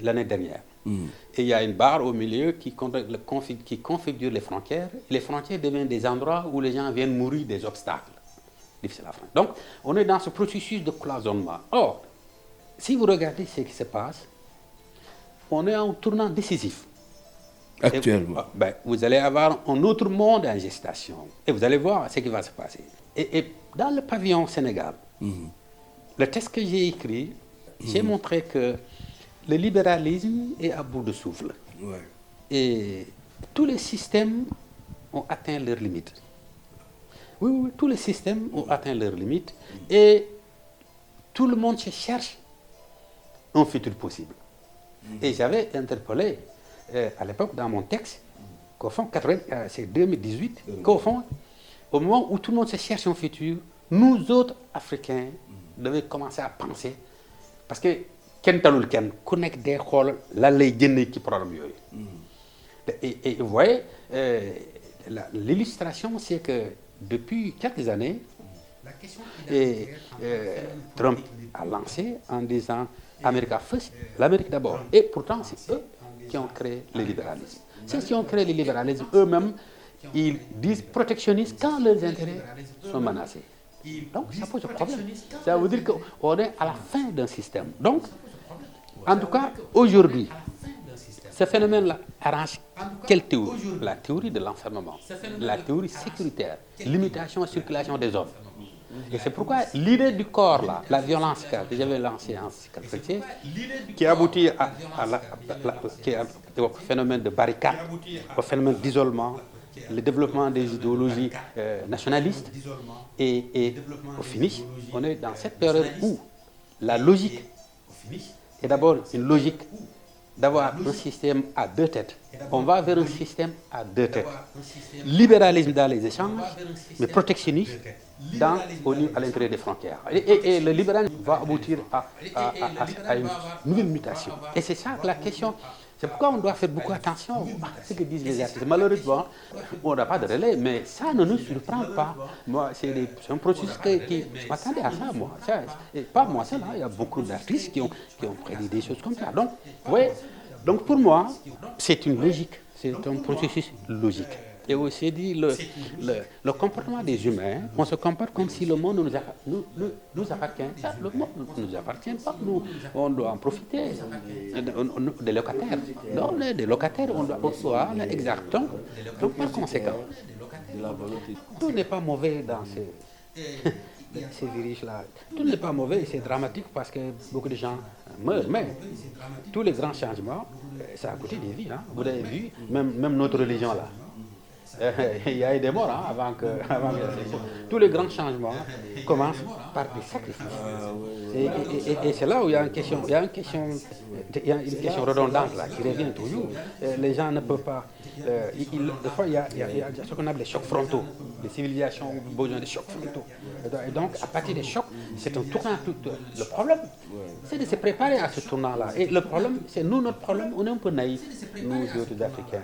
l'année dernière. Et il y a une barre au milieu qui configure les frontières. Les frontières deviennent des endroits où les gens viennent mourir des obstacles difficiles à franchir. Donc, on est dans ce processus de cloisonnement. Or, si vous regardez ce qui se passe, on est à un tournant décisif. Actuellement. Vous allez avoir un autre monde en gestation. Et vous allez voir ce qui va se passer. Et dans le pavillon Sénégal, le texte que j'ai écrit, j'ai montré que le libéralisme est à bout de souffle. Et tous les systèmes ont atteint leurs limites. Oui, tous les systèmes ont atteint leurs limites. Et tout le monde se cherche un futur possible. Et j'avais interpellé à l'époque dans mon texte qu'au fond, c'est 2018, qu'au fond, au moment où tout le monde se cherche un futur, nous autres Africains devions commencer à penser, parce que kenn talul kenn ku nekk day xool lan lay jëndee ci problème yooyu. Et vous voyez, l'illustration, c'est que depuis quelques années, Trump a lancé en disant America First, l'Amérique d'abord. Et pourtant, c'est eux qui ont créé le libéralisme. Ceux qui ont créé le libéralisme, eux-mêmes, ils disent protectionnistes quand leurs intérêts sont menacés. Donc, ça pose un problème. Ça veut dire qu'on est à la fin d'un système. Donc, en tout cas, aujourd'hui, ce phénomène-là arrange quelle théorie? La théorie de l'enfermement, la théorie sécuritaire, limitation et circulation des hommes. Et c'est pourquoi l'idée du corps, là, la violence que j'avais lancée en 1986, qui aboutit au phénomène de barricade, au phénomène d'isolement, le développement des idéologies nationalistes, et au finish, on est dans cette période où la logique est d'abord une logique d'avoir un système à deux têtes. On va vers un système à deux têtes. Libéralisme dans les échanges, mais protectionnisme à l'intérieur des frontières. Et le libéralisme va aboutir à une nouvelle mutation. Et c'est ça la question. C'est pourquoi on doit faire beaucoup attention à ce que disent les artistes. Malheureusement, on n'a pas de relais, mais ça ne nous surprend pas. Moi, c'est un processus qui je m'attendais à ça, moi. Et pas moi seul, il y a beaucoup d'artistes qui ont prédit des choses comme ça. Donc, ouais, donc pour moi, c'est une logique, c'est un processus logique. Et aussi dit le comportement des humains, on se comporte comme si le monde nous appartient. Ça, le monde ne nous appartient pas. Nous, on doit en profiter. Des locataires. Non, des locataires, on doit exact. Donc, par conséquent, tout n'est pas mauvais dans ces virages-là. Tout n'est pas mauvais et c'est dramatique parce que beaucoup de gens meurent. Mais tous les grands changements, ça a coûté des vies. Hein. Vous avez vu, même notre religion là. Il y a eu des morts avant que tous les grands changements commencent par des sacrifices. Et c'est là où il y a une question redondante là, qui revient toujours. Les gens ne peuvent pas. Des fois, il y a ce qu'on appelle les chocs frontaux. Les civilisations ont besoin de chocs frontaux. Et donc, à partir des chocs, c'est un tournant. Le problème, c'est de se préparer à ce tournant-là. Et le problème, c'est nous, notre problème, on est un peu naïfs, nous, autres Africains.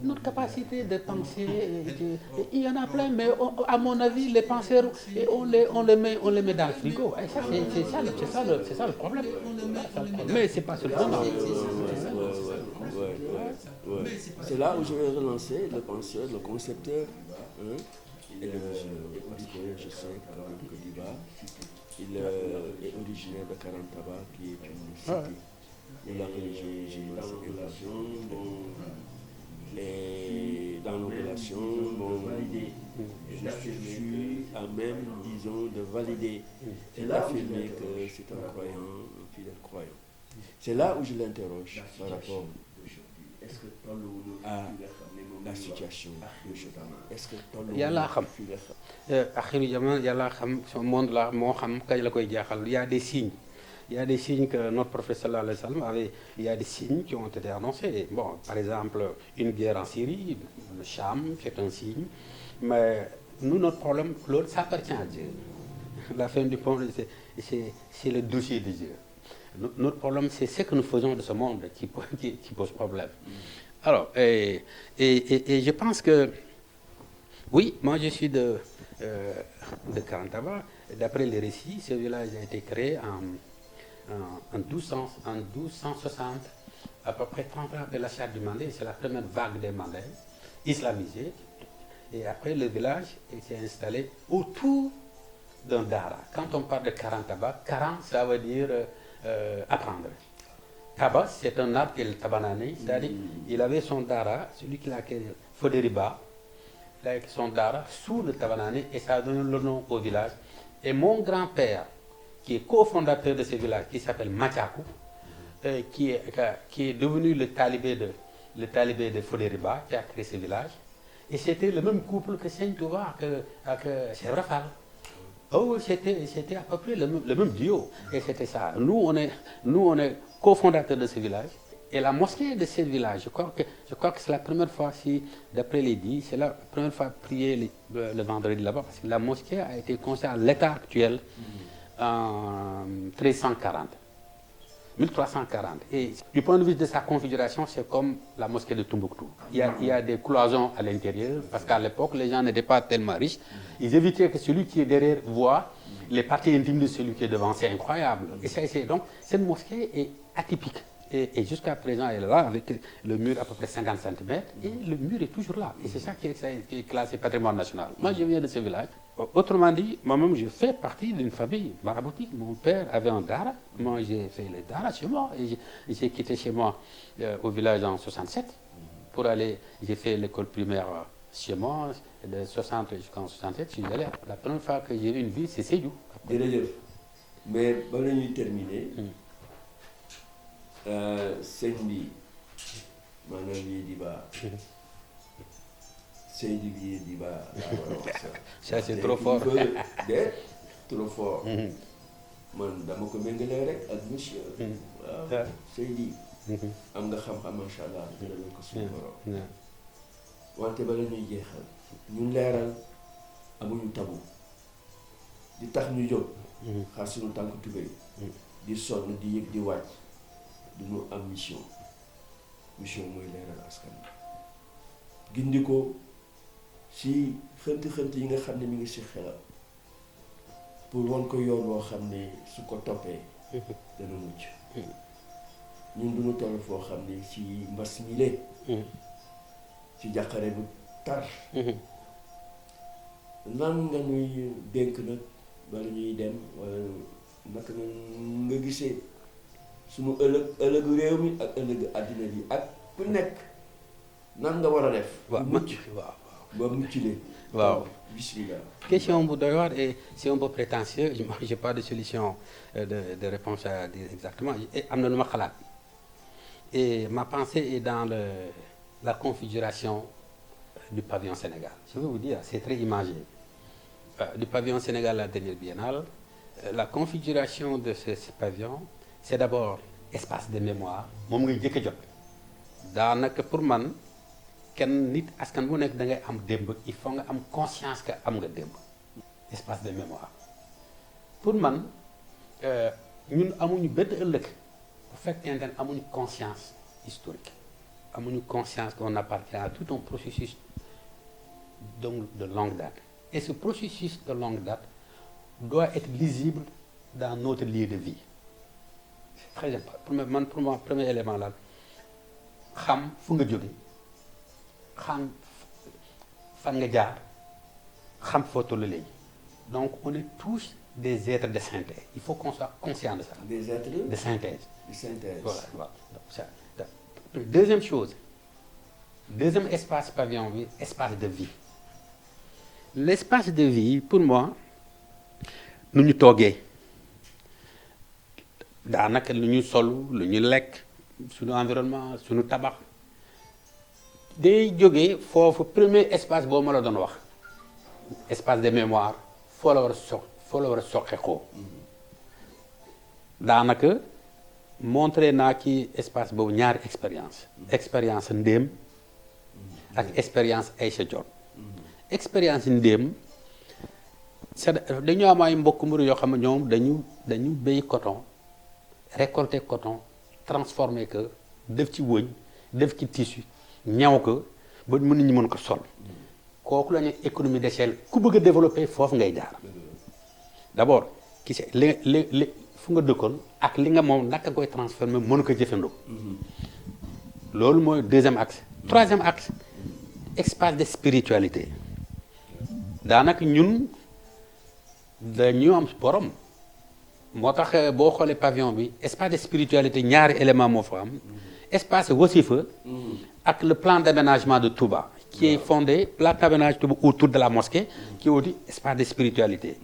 Notre capacité de penser, il y en a plein, mais à mon avis, les penseurs, on les met dans le frigo. Et ça, c'est ça le problème. Mais c'est pas seulement. C'est là où je vais relancer le penseur, le concepteur, et je sais que Diba, il est originaire de Karantaba, qui est une cité dans laquelle j'ai eu cette occasion. Et dans nos relations, je suis à même, disons, de valider et d'affirmer que c'est un croyant, un fidèle croyant. C'est là où je l'interroge par rapport à la situation de Chota. Est-ce que yàlla xam axiru jamono yàlla xam ce monde là moo xam kañ la koy jeexal. Il y a des signes. Il y a des signes que notre prophète sallallahu alayhi wa sallam avait. Il y a des signes qui ont été annoncés. Bon, par exemple, une guerre en Syrie, le Cham, c'est un signe. Mais nous, notre problème, l'autre, ça appartient à Dieu. La fin du monde, c'est le dossier de Dieu. Notre problème, c'est ce que nous faisons de ce monde qui pose problème. Alors, et je pense que, oui, moi je suis de Karantaba. D'après les récits, ce village a été créé en 1260, à peu près 30 ans après la charte du Mandé. C'est la première vague des Mandés islamisés. Et après, le village s'est installé autour d'un dara. Quand on parle de Karantaba, Karan, ça veut dire apprendre. Taba, c'est un arbre qui est le tabanani, c'est-à-dire il avait son dara, celui qui l'a créé, Foderiba, il avait son dara sous le tabanani et ça a donné le nom au village. Et mon grand-père, qui est cofondateur de ce village, qui s'appelle Machakou, qui est devenu le talibé de Foderiba, qui a créé ce village. Et c'était le même couple que Saint-Touva, avec Cheikh Rafal. Oh, c'était à peu près le même duo. Et c'était ça. Nous, on est cofondateurs de ce village. Et la mosquée de ce village, je crois que c'est la première fois, d'après les dits, c'est la première fois prier le vendredi là-bas, parce que la mosquée a été construite à l'état actuel en 1340. Et du point de vue de sa configuration, c'est comme la mosquée de Tombouctou. Il y a des cloisons à l'intérieur, parce qu'à l'époque, les gens n'étaient pas tellement riches. Ils évitaient que celui qui est derrière voit les parties intimes de celui qui est devant. C'est incroyable. Et donc, cette mosquée est atypique. Et jusqu'à présent, elle est là avec le mur à peu près 50 cm. Et le mur est toujours là. Et c'est ça qui est classé patrimoine national. Moi, je viens de ce village. Autrement dit, moi-même, je fais partie d'une famille maraboutique. Mon père avait un dara. Moi, j'ai fait le dara chez moi. Et j'ai quitté chez moi au village en 67 pour aller. J'ai fait l'école primaire chez moi de 60 jusqu'en 67. Je suis allé. La première fois que j'ai vu une ville, c'est Sédhiou. Mais ba la ñuy terminer. sëñ bi maanaam lii di ba. Seydi bi di ba. Ça c'est trop fort. Trop fort. man dama ko méngalee rek ak monsieur. waaw Seydi. am nga xam-xam macha allah gërëm ko suñu borom. wante ba la ñuy jeexal ñu leeral amuñu tabu di tax ñu jóg. xaar suñu tànk tubéy. di sonn di yëg di wàcc du ñu am mission mooy leeral askan wi gindi ko si xënt yi nga xam ne mi ngi si xelam pour won ko yoon woo xam ne su ko toppee dana mucc ñun duñu toll foo xam ne si mbas mi lee ci jàqare bu tar lan nga ñuy dénk nag bala ñuy dem wala naka nga gisee suñu ëllëgu réew mi ak ëllëgu àddina bi ak ku nekk nan nga war a def. waaw mucc waaw ba muccilee. waaw bismillah. Question bu doy waar et c'est un peu prétentieux j'ai pas de solution de réponse à dire exactement am na lu ma xalaat et ma pensée est dans la configuration du pavillon Sénégal. Je vais vous dire c'est très imagé du pavillon Sénégal à la dernière biennale. La configuration de ce pavillon c'est d'abord espace de mémoire moom ngay jëkk a jot daanaka pour man kenn nit askan bu nekk da ngay am démb il faut nga am conscience que am nga démb espace de mémoire pour man ñun amuñu benn ëllëg bu fekkente ne amuñu conscience historique amuñu conscience qu'on appartient à tout un processus donc de longue date et ce processus de longue date doit être lisible dans notre lieu de vie. C'est très important pour moi premier élément là xam fu nga jóge xam fan nga jaar xam foo tollu léegi donc on est tous des êtres de synthèse il faut qu'on soit conscient de ça. Des êtres de synthèse. De synthèse. Voilà. Donc, ça. Deuxième chose deuxième espace pavillon bi espace de vie l'espace de vie pour moi nu ñu toogee daanaka lu ñu solu lu ñu lekk suñu environnement suñu tabax day jógee foofu premier espace boobu ma la doon wax espace de mémoire foo la war a soqeekoo daanaka montré naa ci espace boobu ñaari expérience ndéem ak expérience Aïcha Dione expérience ndéem dañoo am ay mbokk mbir yoo xam ne ñoom dañu béy coton récolter coton transformer que def ci wëñ def ci tissu ñaw ko ba mën nañu mën ko sol kooku la ñuy économie d'échelle ku bëgg a développer foofu ngay jaar d'abord ki se li fu nga dëkkoon ak li nga moom naka koy transformer mën ko jëfandoo loolu mooy deuxième axe troisième axe espace de spiritualité daanaka ñun dañu am borom moo tax boo xoolee pavillon bi espace de spiritualité ñaari élément moo fa am espace wasifa ak le plan d'aménagement de Touba qui est fondé plan d'aménagement Touba autour de la mosquée qui est dit espace de spiritualité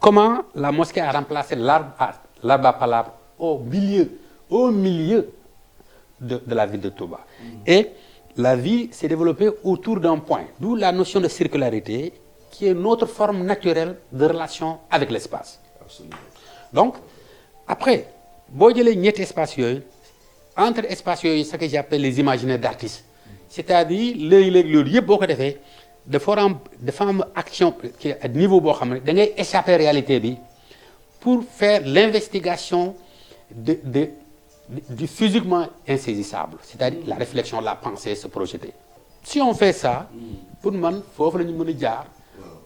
comment la mosquée a remplacé l'arbre à palabre au milieu de la ville de Touba et la ville s'est développée autour d'un point d'où la notion de circularité qui est notre forme naturelle de relation avec l'espace. Absolument. Donc après boo jëlee ñetti espace yooyu entre espace yooyu ce que j'appelle les imaginaires d'artistes c'est-à-dire léegi-léegi loolu yëpp boo ko defee dafa am action ci niveau boo xam ne da ngay échapper réalité bi pour faire l'investigation du physiquement insaisissable c'est-à-dire la réflexion la pensée se projeter si on fait ça pour man foofu la ñu mën a jaar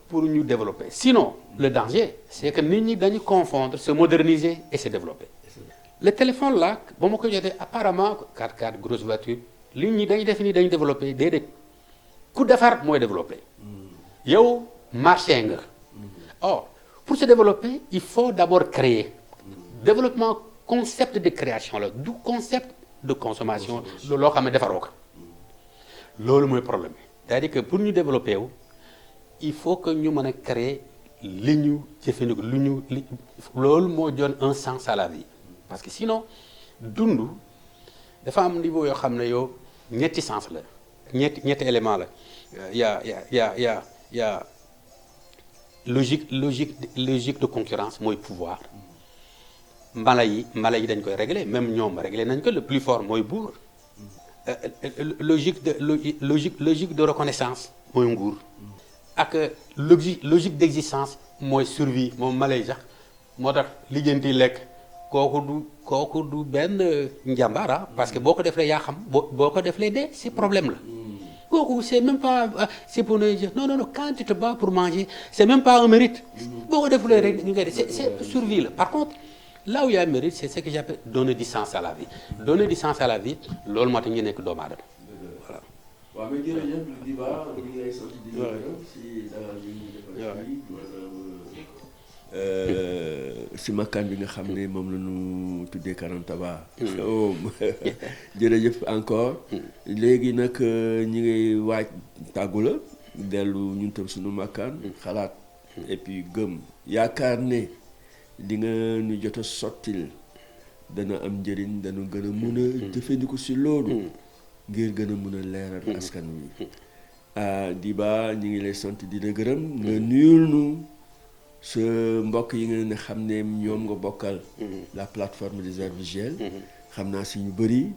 pour ñu développer sinon le danger c'est que nit ñi dañu confondre se moderniser et se développer le téléphone là ba ma ko jotee apparemment 4x4 grosse voiture li ñi dañuy def ni dañuy développé déedéet ku defar mooy développé yow marché nga or pour se développer il faut d'abord créer développement concept de création la du concept de consommation loo xam ne defaroo ko loolu mooy problème bi c'est-à-dire que pour ñu développer wu il faut que ñu mën a créer li ñu jëfandikoo loolu moo donne un sens à la vie parce que sinon dund dafa am niveau yoo xam ne yow ñetti sens la ñetti élément la y a logique de concurrence mooy pouvoir mala yi dañ koy régler même ñoom régler nañ ko le plus fort mooy buur logique de reconnaissance mooy nguur ak logique d'existence mooy survie moom mala yi sax moo tax lijjanti lekk kooku du benn njàmbaara parce que boo ko deflee yaa xam boo ko deflee dee c'est problème la kooku c'est même pas c'est pour non quand tu te bats pour manger c'est même pas un mérite boo ko defulee rek ñu ngay c'est survie la par contre là où il y a mérite c'est ce que j'appelle donner du sens à la vie donner du sens à la vie loolu moo tax ñu nekk doomu aadama voilà. waaw mais jërëjëf Diba ñu ngi lay sant di gërëm si dalal bi ñu defal si makkaan bi nga xam ne moom la ñu tuddee Karantaba. jërëjëf encore. léegi nag ñi ngay waaj tàggu la dellu ñun tam suñu makkaan. xalaat et puis gëm yaakaar ne di nga ñu jot a sottil dana am njëriñ dana gën a mun a jëfandiku si loolu. ngir gën a mun a leeral askan wi. Diba ñi ngi lay sant di la gërëm nga nuyul nu sa mbokk yi nga ne xam ne ñoom nga bokkal la plateforme des arts visuels xam naa si ñu bëri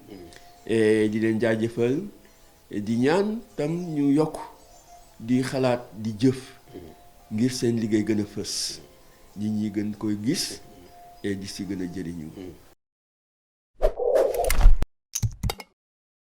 et di leen jaajëfal di ñaan tam ñu yokk di xalaat di jëf ngir seen liggéey gën a fës nit ñi gën koy gis et di si gën a jëriñu